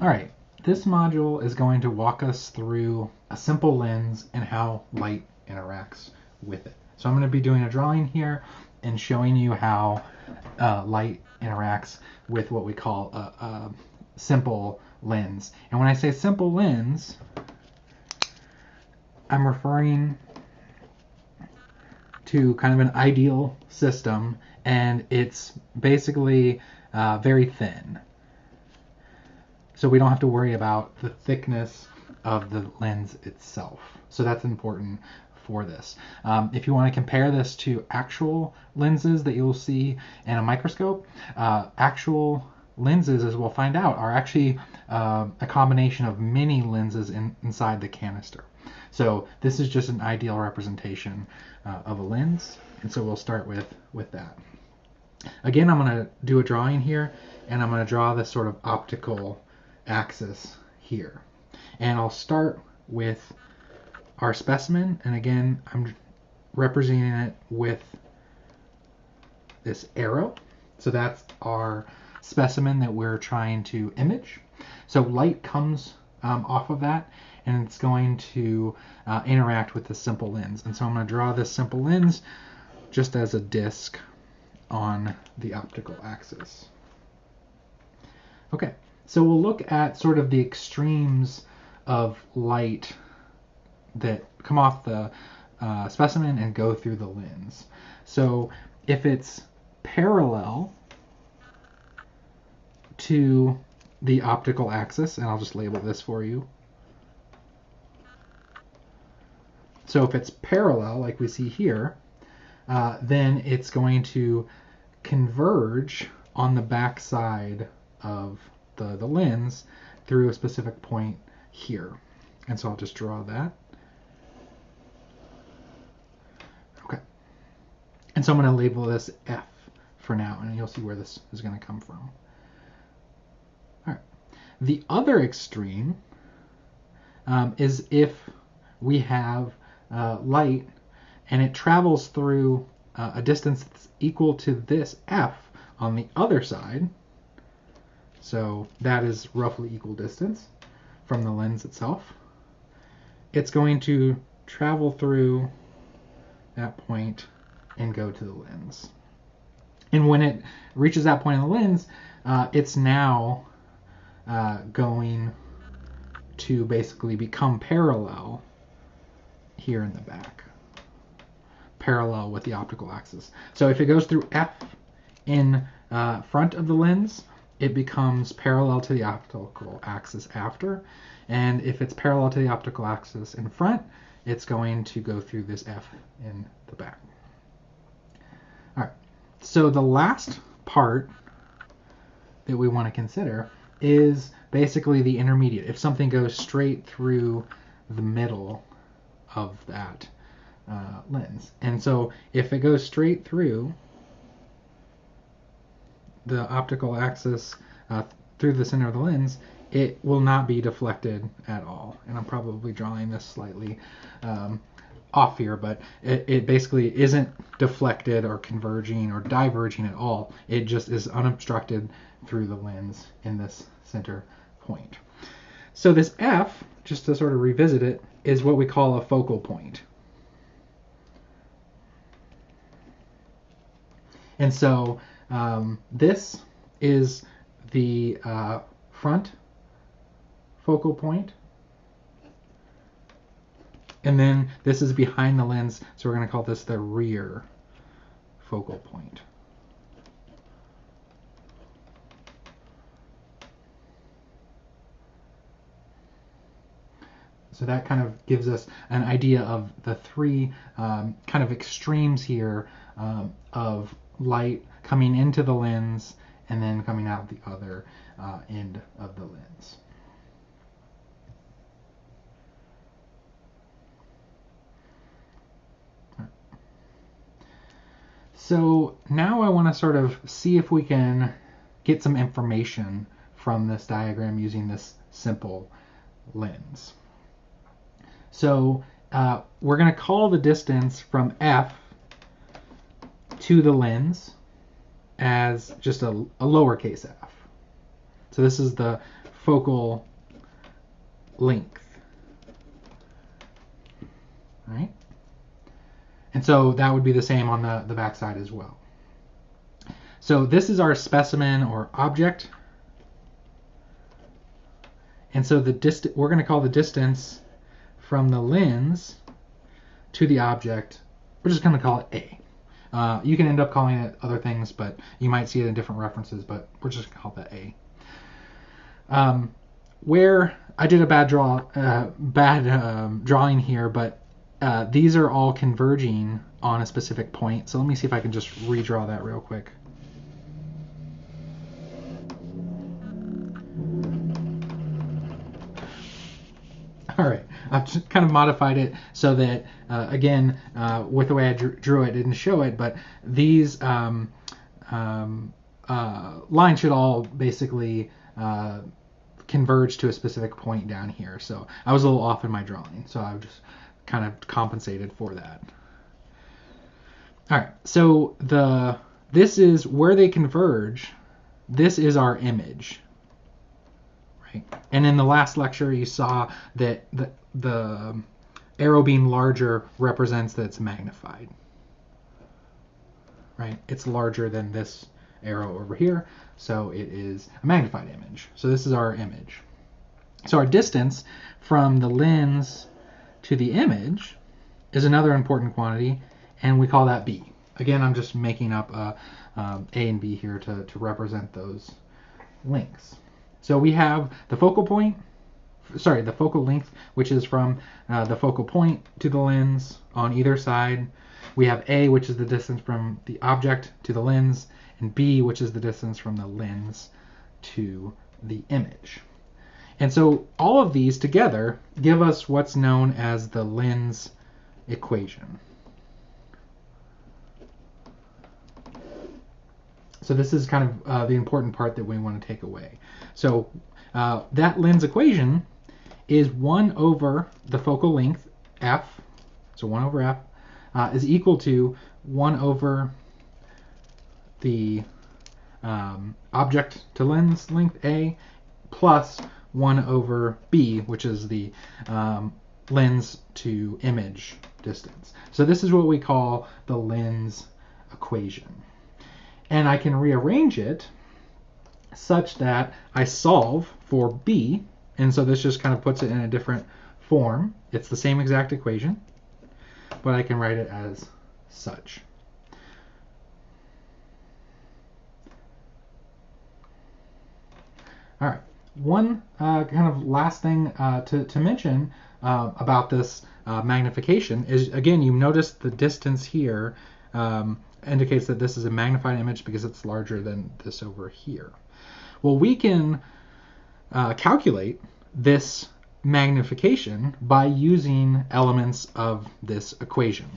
All right, this module is going to walk us through a simple lens and how light interacts with it. So I'm going to be doing a drawing here and showing you how light interacts with what we call a simple lens. And when I say simple lens, I'm referring to kind of an ideal system, and it's basically very thin. So we don't have to worry about the thickness of the lens itself. So that's important for this. If you want to compare this to actual lenses that you'll see in a microscope, actual lenses, as we'll find out, are actually a combination of many lenses inside the canister. So this is just an ideal representation of a lens, and so we'll start with that. Again, I'm going to do a drawing here, and I'm going to draw this sort of optical axis here. And I'll start with our specimen, and again, I'm representing it with this arrow. So that's our specimen that we're trying to image. So light comes off of that, and it's going to interact with the simple lens. And so I'm going to draw this simple lens just as a disc on the optical axis. Okay, so we'll look at sort of the extremes of light that come off the specimen and go through the lens. So if it's parallel to the optical axis, and I'll just label this for you. So if it's parallel, like we see here, then it's going to converge on the back side of the lens through a specific point here. And so I'll just draw that. Okay. And so I'm going to label this F for now, and you'll see where this is going to come from. All right. The other extreme is if we have light and it travels through a distance that's equal to this F on the other side. So that is roughly equal distance from the lens itself. It's going to travel through that point and go to the lens. And when it reaches that point in the lens, it's now going to basically become parallel here in the back, parallel with the optical axis. So if it goes through F in front of the lens, it becomes parallel to the optical axis after. And if it's parallel to the optical axis in front, it's going to go through this F in the back. All right, so the last part that we want to consider is basically the intermediate. If something goes straight through the middle of that lens. And so if it goes straight through the optical axis through the center of the lens, it will not be deflected at all. And I'm probably drawing this slightly off here, but it basically isn't deflected or converging or diverging at all. It just is unobstructed through the lens in this center point. So this F, just to sort of revisit it, is what we call a focal point. And so this is the front focal point. And then this is behind the lens, so we're going to call this the rear focal point. So that kind of gives us an idea of the three kind of extremes here of light coming into the lens and then coming out the other end of the lens. So now I want to sort of see if we can get some information from this diagram using this simple lens. So we're going to call the distance from F to the lens as just a lowercase f. So this is the focal length. All right? And so that would be the same on the back side as well. So this is our specimen or object. And so we're going to call the distance from the lens to the object, we're just going to call it A. You can end up calling it other things, but you might see it in different references, but we're just going to call that A. Where I did a bad drawing here, but these are all converging on a specific point. So let me see if I can just redraw that real quick. All right, I've just kind of modified it so that, again, with the way I drew it, I didn't show it, but these lines should all basically converge to a specific point down here. So I was a little off in my drawing, so I've just kind of compensated for that. All right, so this is where they converge. This is our image. And in the last lecture, you saw that the arrow being larger represents that it's magnified. Right? It's larger than this arrow over here, so it is a magnified image. So this is our image. So our distance from the lens to the image is another important quantity, and we call that B. Again, I'm just making up A and B here to represent those lengths. So we have the focal length, which is from the focal point to the lens on either side. We have A, which is the distance from the object to the lens, and B, which is the distance from the lens to the image. And so all of these together give us what's known as the lens equation. So this is kind of the important part that we want to take away. So that lens equation is 1 over the focal length, f, so 1 over f, is equal to 1 over the object to lens length, A, plus 1 over B, which is the lens to image distance. So this is what we call the lens equation. And I can rearrange it such that I solve for B, and so this just kind of puts it in a different form. It's the same exact equation, but I can write it as such. All right, one kind of last thing to mention about this magnification is, again, you notice the distance here indicates that this is a magnified image because it's larger than this over here. Well, we can calculate this magnification by using elements of this equation.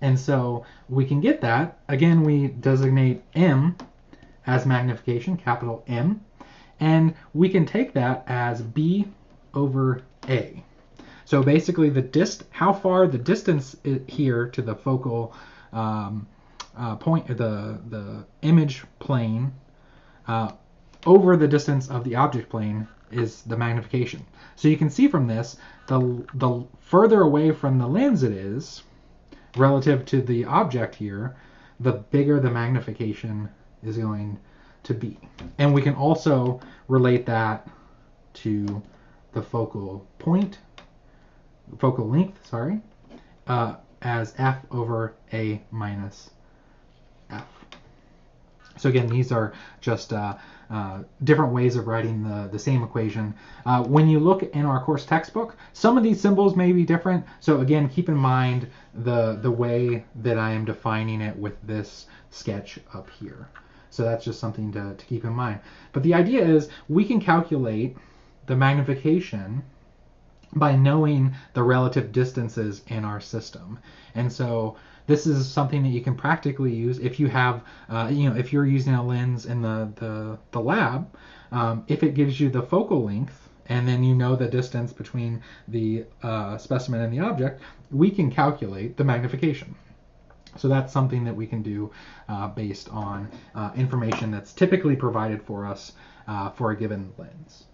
And so we can get that. Again, we designate M as magnification, capital M, and we can take that as B over A. So basically, how far the distance here to the focal point, the image plane, over the distance of the object plane is the magnification. So you can see from this, the further away from the lens it is, relative to the object here, the bigger the magnification is going to be. And we can also relate that to the focal length, as f over a minus f. So again, these are just different ways of writing the same equation. When you look in our course textbook, some of these symbols may be different. So again, keep in mind the way that I am defining it with this sketch up here. So that's just something to keep in mind. But the idea is we can calculate the magnification by knowing the relative distances in our system. And so this is something that you can practically use if you have, if you're using a lens in the lab, if it gives you the focal length and then you know the distance between the specimen and the object, we can calculate the magnification. So that's something that we can do based on information that's typically provided for us for a given lens.